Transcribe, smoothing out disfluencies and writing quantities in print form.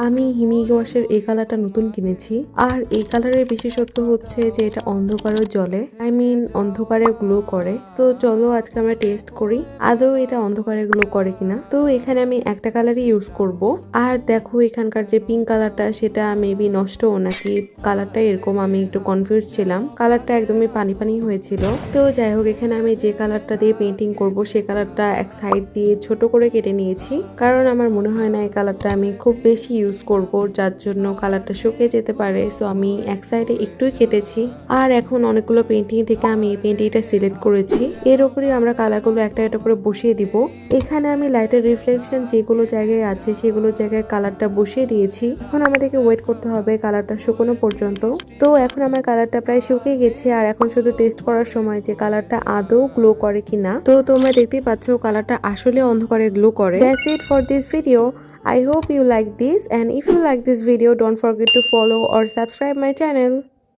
আমি হিমি ওয়াশের এই কালারটা নতুন কিনেছি। আর এই কালারের বিশেষত্ব হচ্ছে যে এটা অন্ধকারে জ্বলে, অন্ধকারে গ্লো করে। তো চলো আজকে আমরা টেস্ট করি আদৌ এটা অন্ধকারে গ্লো করে কিনা। তো এখানে আমি একটা কালারই ইউজ করব। আর দেখো এখানকার যে পিঙ্ক কালারটা সেটা মেবি নষ্ট নাকি কালারটা এরকম, আমি একটু কনফিউজ ছিলাম। কালারটা একদমই পানি পানি হয়েছিল। তো যাই হোক, এখানে আমি যে কালারটা দিয়ে পেন্টিং করব সে কালারটা এক সাইড দিয়ে ছোট করে কেটে নিয়েছি, কারণ আমার মনে হয় না এই কালারটা আমি খুব বেশি ইউজ করব, যার জন্য কালারটা শুকিয়ে যেতে পারে। সো আমি এক সাইডে একটুই কেটেছি। আর এখন অনেকগুলো পেন্টিং থেকে আমি এই পেন্টিংটা সিলেক্ট করেছি। এর উপরে আমরা কালারগুলো একটা একটা করে বসিয়ে দিব। এখানে আমি লাইটের রিফ্লেকশন যেগুলো জায়গায় আছে সেগুলো জায়গায় কালারটা বসিয়ে দিয়েছি। এখন আমাদেরকে ওয়েট করতে হবে কালারটা শুকানো পর্যন্ত। তো এখন আমার কালারটা প্রায় শুকিয়ে গেছে, আর এখন শুধু টেস্ট করার সময় যে কালারটা আদৌ গ্লো করে কিনা। তো তোমরা দেখতেই পাচ্ছ কালারটা আসলে অন্ধকারে গ্লো করে। That's it for this video. I hope you like this, and if you like this video, don't forget to follow or subscribe my channel.